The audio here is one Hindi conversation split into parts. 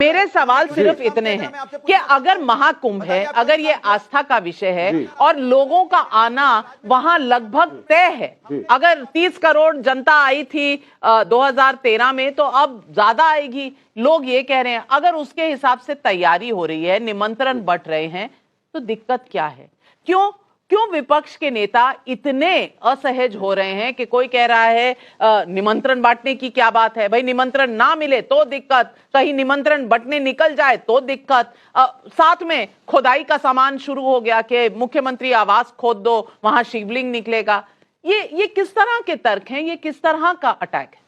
मेरे सवाल सिर्फ इतने हैं कि अगर महाकुंभ है, अगर ये आस्था का विषय है और लोगों का आना वहां लगभग तय है, अगर 30 करोड़ जनता आई थी 2013 में तो अब ज्यादा आएगी, लोग ये कह रहे हैं। अगर उसके हिसाब से तैयारी हो रही है, निमंत्रण बंट रहे हैं, तो दिक्कत क्या है? क्यों विपक्ष के नेता इतने असहज हो रहे हैं कि कोई कह रहा है निमंत्रण बांटने की क्या बात है भाई, निमंत्रण ना मिले तो दिक्कत, कहीं निमंत्रण बंटने निकल जाए तो दिक्कत, साथ में खुदाई का सामान शुरू हो गया कि मुख्यमंत्री आवास खोद दो, वहां शिवलिंग निकलेगा। ये किस तरह के तर्क हैं? ये किस तरह का अटैक है?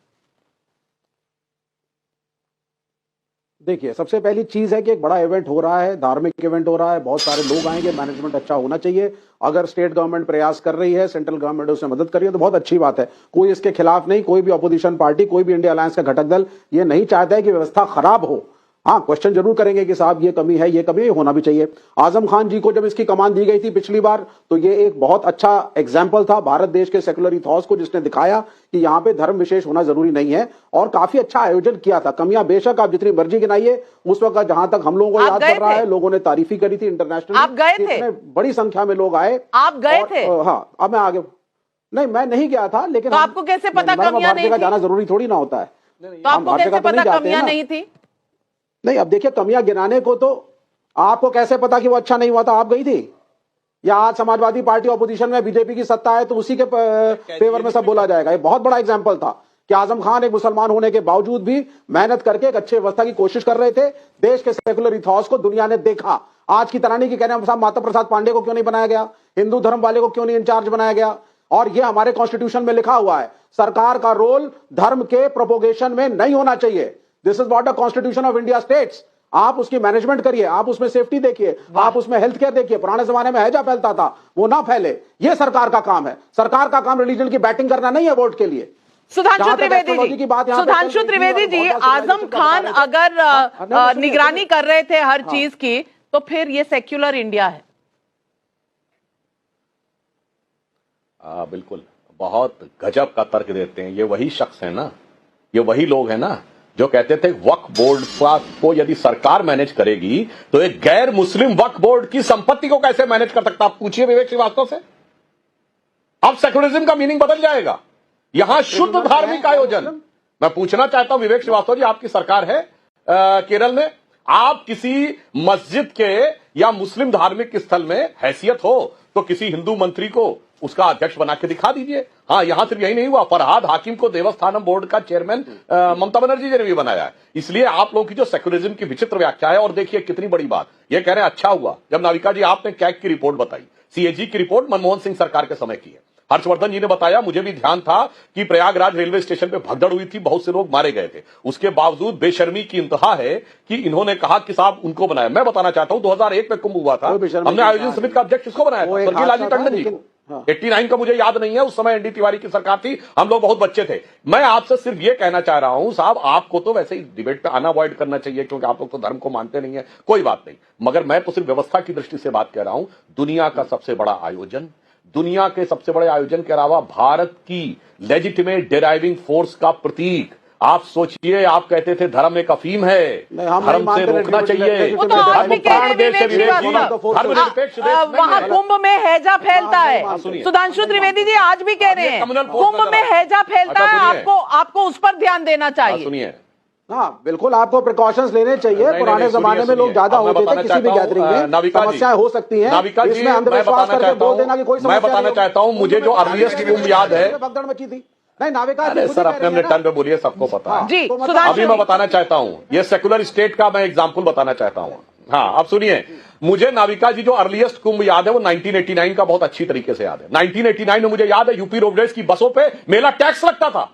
देखिए, सबसे पहली चीज है कि एक बड़ा इवेंट हो रहा है, धार्मिक इवेंट हो रहा है, बहुत सारे लोग आएंगे, मैनेजमेंट अच्छा होना चाहिए। अगर स्टेट गवर्नमेंट प्रयास कर रही है, सेंट्रल गवर्नमेंट उसमें मदद कर रही है तो बहुत अच्छी बात है। कोई इसके खिलाफ नहीं, कोई भी अपोजिशन पार्टी, कोई भी इंडिया अलायंस का घटक दल ये नहीं चाहता है कि व्यवस्था खराब हो। हाँ, क्वेश्चन जरूर करेंगे कि साहब ये कमी है, ये कमी होना भी चाहिए। आजम खान जी को जब इसकी कमान दी गई थी पिछली बार, तो ये एक बहुत अच्छा एग्जाम्पल था भारत देश के सेकुलर इथॉस को, जिसने दिखाया कि यहाँ पे धर्म विशेष होना जरूरी नहीं है, और काफी अच्छा आयोजन किया था। कमियां बेशक आप जितनी मर्जी गिनाइए, उस वक्त जहां तक हम लोगों को याद कर रहा है, लोगों ने तारीफी करी थी इंटरनेशनल। आप गए थे? इतने बड़ी संख्या में लोग आए। आप गए थे? हाँ, अब मैं आगे नहीं, मैं नहीं गया था, लेकिन तो आपको कैसे पता कमियां नहीं थी? जाना जरूरी थोड़ी ना होता है। तो आपको कैसे पता कमियां नहीं थी? नहीं, अब देखिए, कमियां गिनाने को तो आपको कैसे पता कि वो अच्छा नहीं हुआ था? आप गई थी? या आज समाजवादी पार्टी ऑपोजिशन में, बीजेपी की सत्ता है तो उसी के फेवर में सब बोला जाएगा? ये बहुत बड़ा एग्जांपल था कि आजम खान एक मुसलमान होने के बावजूद भी मेहनत करके एक अच्छी व्यवस्था की कोशिश कर रहे थे। देश के सेकुलर इथॉस को दुनिया ने देखा। आज की तरह नहीं कि कहने हम साहब माता प्रसाद पांडे को क्यों नहीं बनाया गया, हिंदू धर्म वाले को क्यों नहीं इंचार्ज बनाया गया। और ये हमारे कॉन्स्टिट्यूशन में लिखा हुआ है, सरकार का रोल धर्म के प्रोपोगेशन में नहीं होना चाहिए। This is what the constitution of India states. आप उसकी मैनेजमेंट करिए, आप उसमें सेफ्टी देखिए, आप उसमें हेल्थ केयर देखिए। पुराने जमाने में हैजा फैलता था, वो ना फैले। ये सरकार का काम है। सरकार का काम रिलीजन की बैटिंग करना नहीं है वोट के लिए। सुधांशु त्रिवेदी जी, आजम खान अगर निगरानी कर रहे थे हर चीज की, तो फिर ये सेक्युलर इंडिया है? बिल्कुल, बहुत गजब का तर्क देते हैं। ये वही शख्स है ना, ये वही लोग हैं ना जो कहते थे वक्फ बोर्ड को यदि सरकार मैनेज करेगी तो एक गैर मुस्लिम वक्फ बोर्ड की संपत्ति को कैसे मैनेज कर सकता? आप पूछिए विवेक श्रीवास्तव से। अब सेकुलरिज्म का मीनिंग बदल जाएगा। यहां शुद्ध धार्मिक आयोजन। मैं पूछना चाहता हूं विवेक श्रीवास्तव जी, आपकी सरकार है केरल में, आप किसी मस्जिद के या मुस्लिम धार्मिक स्थल में हैसियत हो तो किसी हिंदू मंत्री को उसका अध्यक्ष बना के दिखा दीजिए। हाँ, यहां सिर्फ यही नहीं हुआ, फरहाद हाकिम को देवस्थानम बोर्ड का चेयरमैन ममता बनर्जी जी ने भी बनाया है। इसलिए आप लोगों की जो सेक्युलरिज्म की विचित्र व्याख्या है, और देखिए कितनी बड़ी बात, ये कह रहे हैं अच्छा हुआ जब नाविका जी आपने कैग की रिपोर्ट बताई। सीएजी की रिपोर्ट मनमोहन सिंह सरकार के समय की है। हर्षवर्धन जी ने बताया, मुझे भी ध्यान था कि प्रयागराज रेलवे स्टेशन पे भगदड़ हुई थी, बहुत से लोग मारे गए थे। उसके बावजूद बेशर्मी की इंतहा है कि इन्होंने कहा कि साहब उनको बनाया। मैं बताना चाहता हूं 2001 में कुंभ हुआ था, हमने आयोजन समिति का अध्यक्ष किसको बनाया था? स्वर्गीय लालजी टंडन जी को। 89 का मुझे याद नहीं है, उस समय एनडी तिवारी की सरकार थी, हम लोग बहुत बच्चे थे। मैं आपसे सिर्फ ये कहना चाह रहा हूं साहब, आपको तो वैसे ही डिबेट पे आना अवॉइड करना चाहिए क्योंकि आप लोग तो धर्म को मानते नहीं है, कोई बात नहीं, मगर मैं तो सिर्फ व्यवस्था की दृष्टि से बात कह रहा हूं। दुनिया का सबसे बड़ा आयोजन, दुनिया के सबसे बड़े आयोजन के अलावा भारत की लेजिटिमेट डिराइविंग फोर्स का प्रतीक, आप सोचिए, आप कहते थे धर्म एक अफीम है, धर्म से रोकना चाहिए। वहां कुंभ में हैजा फैलता है। सुधांशु त्रिवेदी जी आज भी कह रहे हैं कुंभ में हैजा फैलता है, आपको उस पर ध्यान देना चाहिए। सुनिए, हाँ बिल्कुल, आपको प्रिकॉशंस लेने चाहिए। पुराने जमाने में लोग ज्यादा होते थे, किसी भी गैदरिंग में समस्याएं हो सकती हैं, इसमें अंधविश्वास करके बोल देना कि कोई समस्या नहीं। मैं बताना चाहता हूं, मुझे जो अर्लीस्ट कुंभ याद है, भगदड़ मची थी। नहीं, नाविका सर अपने अपने टर्न पे बोलिए, सबको पता है। जी, अभी मैं बताना चाहता हूं, ये सेकुलर स्टेट का मैं एग्जाम्पल बताना चाहता हूं। हाँ, अब सुनिए, मुझे नाविका जी जो अर्लीस्ट कुंभ याद है वो 1989 का बहुत अच्छी तरीके से याद है। 1989 में मुझे याद है यूपी रोडवेज की बसों पे मेला टैक्स लगता था।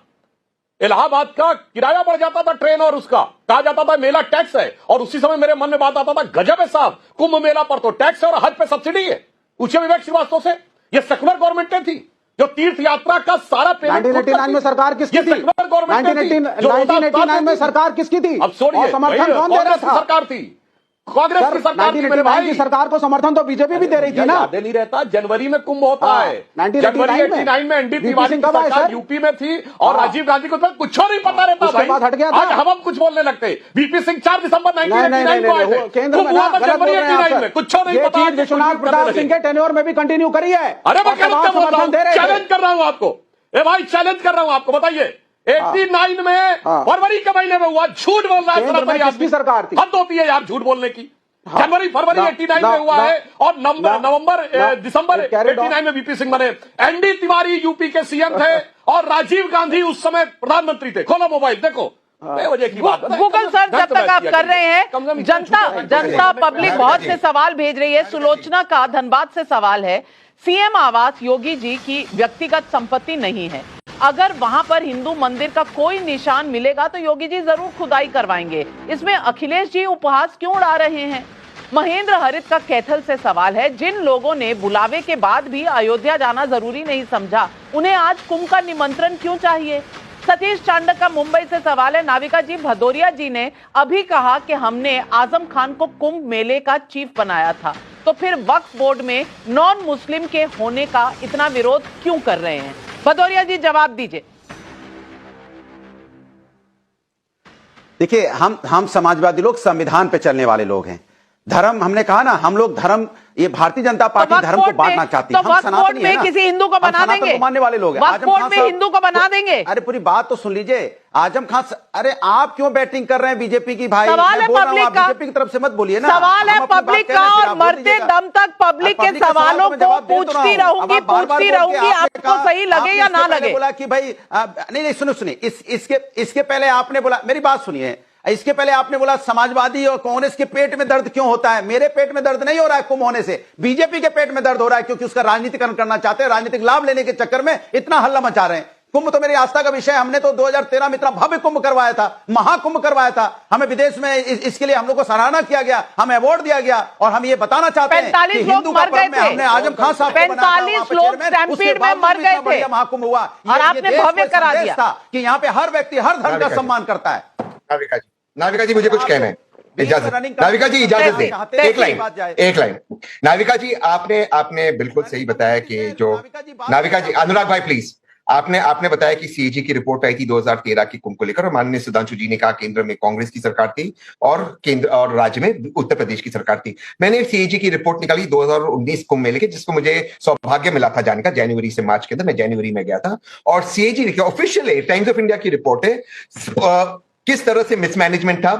इलाहाबाद का किराया बढ़ जाता था ट्रेन, और उसका कहा जाता था मेला टैक्स है, और उसी समय मेरे मन में बात आता था गजब है साहब, कुंभ मेला पर तो टैक्स है और हज पे सब्सिडी है। पूछिए विवेक श्रीवास्तव से, ये सेकुलर गवर्नमेंट थी जो तीर्थ यात्रा का सारा पेमेंट 1989 में सरकार किसकी थी? 1989 में सरकार किसकी थी? अब छोड़िए, समर्थन कौन दे रहा था? सरकार थी। कांग्रेस की सरकार थी मेरे भाई। की सरकार को समर्थन तो बीजेपी भी दे रही थी ना। याद नहीं रहता, जनवरी में कुंभ होता है। 1989 जनवरी में एनडी तिवारी की सरकार यूपी में थी और राजीव गांधी को तो कुछ नहीं पता रहता भाई। हट गया था। आज हम कुछ बोलने लगते। वीपी सिंह 4 दिसंबर 1989 को आए थे, कुंभ हुआ था जनवरी 89 में, कुछ नहीं पता। विश्वनाथ प्रताप सिंह के टेन्योर में भी कंटिन्यू करी है। अरे मैं चैलेंज कर रहा हूं आपको, ए भाई चैलेंज कर रहा हूं आपको, बताइए 89 में फरवरी के महीने में हुआ, झूठ बोल रहा है। किसकी सरकार थी? हद होती है यार झूठ बोलने की। जनवरी फरवरी 89 में हुआ है और दिसंबर 89 में वीपी सिंह बने। एनडी तिवारी यूपी के सीएम थे और राजीव गांधी उस समय प्रधानमंत्री थे। खोलो मोबाइल देखो, बेवजह की बात। गूगल सर जब तक आप कर रहे हैं, जनता पब्लिक बहुत से सवाल भेज रही है। सुलोचना का धनबाद से सवाल है, सीएम आवास योगी जी की व्यक्तिगत संपत्ति नहीं है, अगर वहां पर हिंदू मंदिर का कोई निशान मिलेगा तो योगी जी जरूर खुदाई करवाएंगे, इसमें अखिलेश जी उपहास क्यों उड़ा रहे हैं? महेंद्र हरित का कैथल से सवाल है, जिन लोगों ने बुलावे के बाद भी अयोध्या जाना जरूरी नहीं समझा, उन्हें आज कुंभ का निमंत्रण क्यों चाहिए? सतीश चांडक का मुंबई से सवाल है, नाविका जी भदौरिया जी ने अभी कहा कि हमने आजम खान को कुंभ मेले का चीफ बनाया था, तो फिर वक्फ बोर्ड में नॉन मुस्लिम के होने का इतना विरोध क्यों कर रहे हैं? भदौरिया जी जवाब दीजिए। देखिए, हम समाजवादी लोग संविधान पे चलने वाले लोग हैं। धर्म, हमने कहा ना, हम लोग धर्म, ये भारतीय जनता पार्टी धर्म को बांटना चाहती है। हम सनातनी हैं ना, किसी हिंदू को बना देंगे, मानने वाले लोग हैं। वक्फ बोर्ड में हिंदू को बना देंगे। अरे पूरी बात तो सुन लीजिए। आजम खान, अरे आप क्यों बैटिंग कर रहे हैं बीजेपी की? भाई सवाल है पब्लिक का, बीजेपी की तरफ से मत बोलिए ना। सवाल है पब्लिक का, और मरते दम तक पब्लिक के सवालों को पूछती रहूंगी, आपको सही लगे या ना लगे। बोला कि भाई नहीं, सुनिए, इसके पहले आपने बोला, मेरी बात सुनिए, इसके पहले आपने बोला समाजवादी और कांग्रेस के पेट में दर्द क्यों होता है? मेरे पेट में दर्द नहीं हो रहा है कुंभ होने से, बीजेपी के पेट में दर्द हो रहा है, क्योंकि उसका राजनीतिकरण करना चाहते हैं, राजनीतिक लाभ लेने के चक्कर में इतना हल्ला मचा रहे हैं। कुंभ तो मेरी आस्था का विषय है। हमने तो 2013 में इतना भव्य कुंभ करवाया था, महाकुंभ करवाया था। हमें विदेश में इसके लिए हम लोग को सराहना किया गया, हमें अवार्ड दिया गया, और हम ये बताना चाहते हैं कि हिंदू का पर्व में हमने आजम खान साहब को बनाया, 45 लोग स्टैम्पीड में मर गए थे, महाकुंभ हुआ और आपने भव्य करा दिया कि यहाँ पे हर व्यक्ति हर धर्म का सम्मान करता है। नाविका जी मुझे कुछ कहना है, इजाजत। नाविका जी इजाजत दें, एक लाइन। नाविका जी आपने बिल्कुल सही बताया कि जो नाविका जी, अनुराग भाई प्लीज, आपने बताया कि सीएजी की रिपोर्ट आई थी 2013 की कुंभ को लेकर, और माननीय सुधांशु जी ने कहा केंद्र में कांग्रेस की सरकार थी और केंद्र और राज्य में उत्तर प्रदेश की सरकार थी। मैंने सीएजी की रिपोर्ट निकाली 2019 कुंभ मेले की, जिसको मुझे सौभाग्य मिला था जाने का, जनवरी से मार्च के अंदर। मैं जनवरी में गया था, और सीएजी लिखा ऑफिशियल टाइम्स ऑफ इंडिया की रिपोर्ट है, किस तरह से मिसमैनेजमेंट था,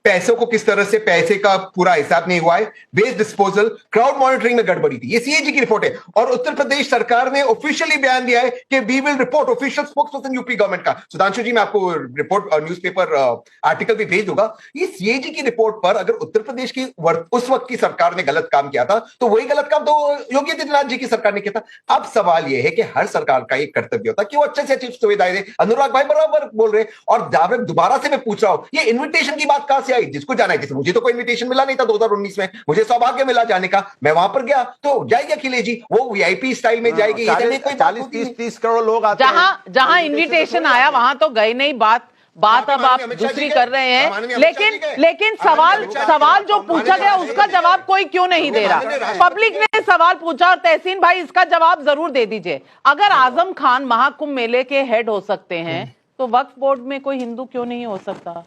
पैसों को किस तरह से, पैसे का पूरा हिसाब नहीं हुआ है, वेस्ट डिस्पोजल, क्राउड मॉनिटरिंग में गड़बड़ी थी। ये सीएजी की रिपोर्ट है, और उत्तर प्रदेश सरकार ने ऑफिशियली बयान दिया है कि we will report, official spokesperson UP government का। सुधांशु जी मैं आपको रिपोर्ट और न्यूज़पेपर आर्टिकल भी भेज दूंगा। ये सीएजी की रिपोर्ट पर अगर उत्तर प्रदेश की उस वक्त की सरकार ने गलत काम किया था, तो वही गलत काम तो योगी आदित्यनाथ जी की सरकार ने किया था। अब सवाल यह है कि हर सरकार का एक कर्तव्य होता है कि वो अच्छे से अच्छी सुविधाएं दे। अनुराग भाई बराबर बोल रहे, और दोबारा से मैं पूछ रहा हूं, ये इन्विटेशन की बात कहां से आई? जिसको जाना है, मुझे तो कोई इन्विटेशन मिला नहीं था 2019 में, मुझे सौभाग्य मिला जाने का, मैं वहां पर गया, तो जाएगी अखिलेश जी, वो वीआईपी स्टाइल में जाएगी। 40-30 करोड़ लोग आते हैं, जहां इन्विटेशन आया वहां तो गए नहीं। बात अब आप दूसरी कर रहे हैं, लेकिन सवाल जो पूछा गया उसका जवाब कोई क्यों नहीं दे रहा? पब्लिक ने सवाल पूछा, और तहसीन भाई इसका जवाब जरूर दे दीजिए। अगर आजम खान महाकुंभ मेले के हेड हो सकते हैं, तो वक्फ बोर्ड में कोई हिंदू क्यों नहीं हो सकता?